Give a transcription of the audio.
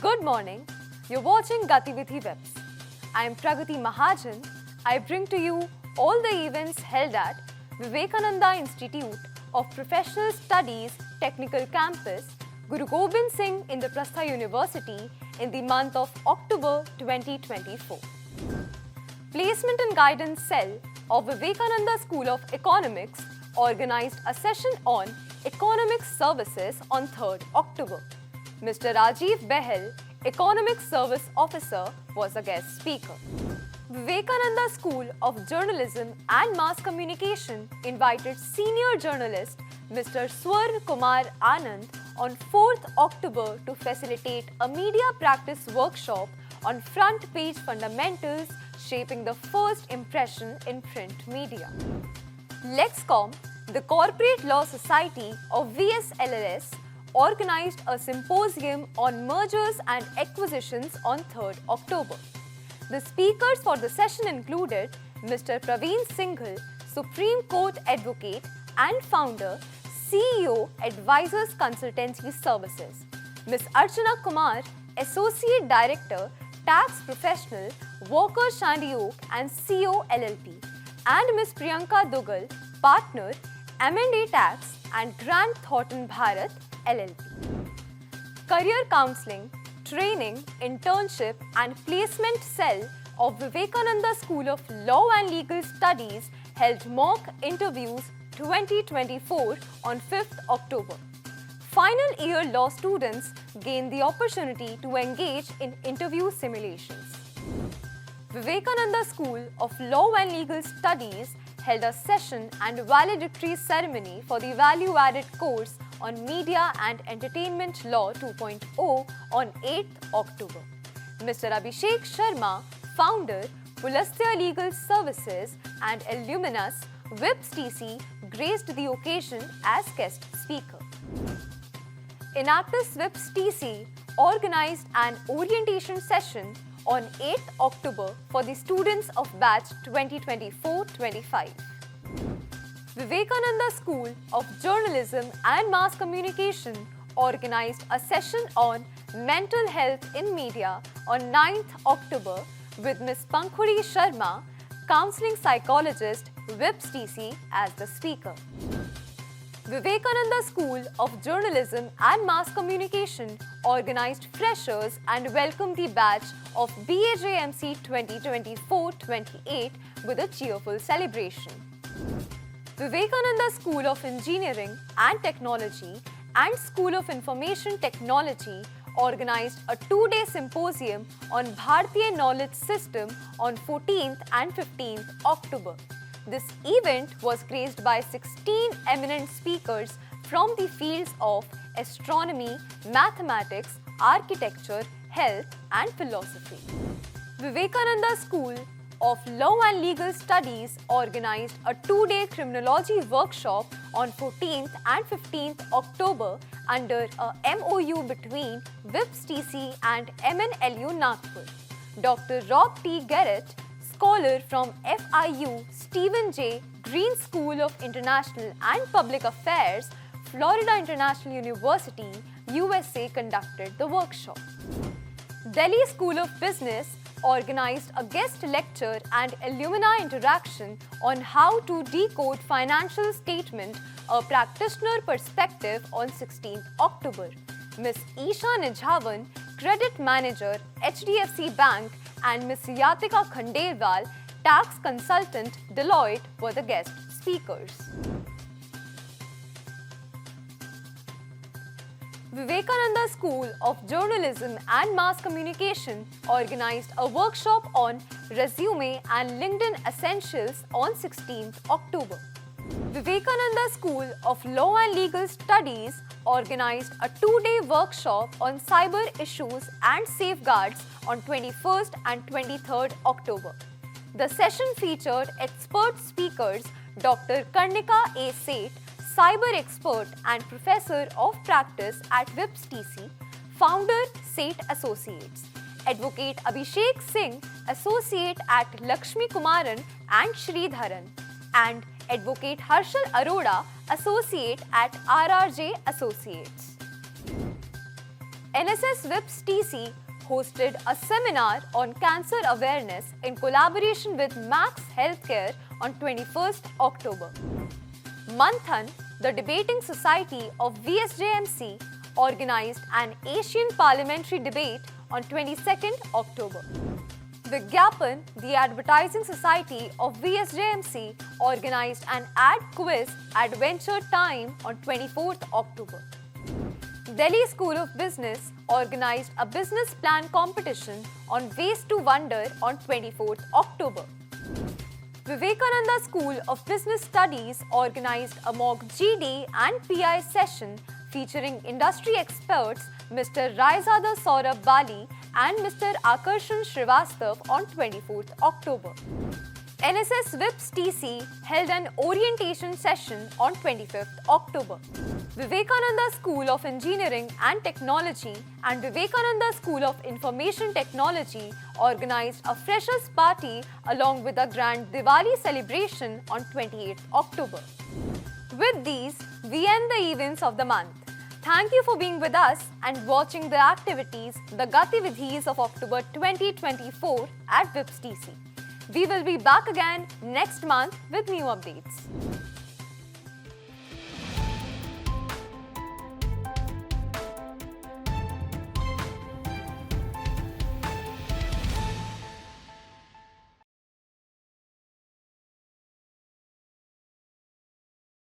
Good morning. You're watching Gatividhi Webs. I am Pragati Mahajan. I bring to you all the events held at Vivekananda Institute of Professional Studies Technical Campus, Guru Gobind Singh Indraprastha University in the month of October 2024. Placement and Guidance Cell of Vivekananda School of Economics organized a session on Economic Services on 3rd October. Mr. Rajiv Behel, Economic Service Officer, was a guest speaker. Vivekananda School of Journalism and Mass Communication invited senior journalist Mr. Swarn Kumar Anand on 4th October to facilitate a media practice workshop on front page fundamentals shaping the first impression in print media. Lexcom, the Corporate Law Society of VSLLS, organized a symposium on mergers and acquisitions on 3rd October. The speakers for the session included Mr. Praveen Singhal, Supreme Court Advocate and Founder, CEO, Advisors Consultancy Services, Ms. Archana Kumar, Associate Director, Tax Professional, Walker Shandy Oak and CO LLP, and Ms. Priyanka Dugal, Partner, M&A Tax and Grant Thornton Bharat LLP. Career Counseling, Training, Internship and Placement Cell of Vivekananda School of Law and Legal Studies held mock interviews 2024 on 5th October. Final year law students gained the opportunity to engage in interview simulations. Vivekananda School of Law and Legal Studies held a session and valedictory ceremony for the value-added course on Media and Entertainment Law 2.0 on 8th October. Mr. Abhishek Sharma, founder, Pulastya Legal Services and alumnus, WIPS TC, graced the occasion as guest speaker. Enactus WIPS TC organized an orientation session on 8th October for the students of batch 2024-25. Vivekananda School of Journalism and Mass Communication organized a session on mental health in media on 9th October with Ms. Pankhuri Sharma, counseling psychologist, WIPS TC, as the speaker. Vivekananda School of Journalism and Mass Communication organized freshers and welcomed the batch of BAJMC 2024-28 with a cheerful celebration. Vivekananda School of Engineering and Technology and School of Information Technology organized a two-day symposium on Bharatiya Knowledge System on 14th and 15th October. This event was graced by 16 eminent speakers from the fields of astronomy, mathematics, architecture, health and philosophy. Vivekananda School of Law and Legal Studies organized a two-day criminology workshop on 14th and 15th October under a MOU between WIPS TC and MNLU Nagpur. Dr. Rob T. Garrett, scholar from FIU Stephen J. Green School of International and Public Affairs, Florida International University, USA, conducted the workshop. Delhi School of Business organized a guest lecture and alumni interaction on how to decode financial statement, a practitioner perspective on 16th October. Ms. Isha Nijhavan, Credit Manager, HDFC Bank, and Ms. Yatika Khandelwal, Tax Consultant, Deloitte, were the guest speakers. Vivekananda School of Journalism and Mass Communication organized a workshop on Resume and LinkedIn Essentials on 16th October. Vivekananda School of Law and Legal Studies organized a two-day workshop on cyber issues and safeguards on 21st and 23rd October. The session featured expert speakers Dr. Karnika A. Seth, cyber expert and professor of practice at WIPS TC, founder Seth Associates, Advocate Abhishek Singh, associate at Lakshmi Kumaran and Sridharan, and Advocate Harshal Arora, associate at RRJ Associates. NSS WIPS TC hosted a seminar on cancer awareness in collaboration with Max Healthcare on 21st October. Manthan, the debating society of VSJMC, organized an Asian parliamentary debate on 22nd October. Vigyapan, the advertising society of VSJMC, organized an ad quiz Adventure Time on 24th October. Delhi School of Business organized a business plan competition on Ways to Wonder on 24th October. Vivekananda School of Business Studies organized a mock GD and PI session featuring industry experts Mr. Raizada Saurabh Bali and Mr. Akarshan Srivastav on 24th October. NSS WIPS TC held an orientation session on 25th October. Vivekananda School of Engineering and Technology and Vivekananda School of Information Technology organized a freshers party along with a grand Diwali celebration on 28th October. With these, we end the events of the month. Thank you for being with us and watching the activities, the Gatividhis of October 2024 at WIPS TC. We will be back again next month with new updates.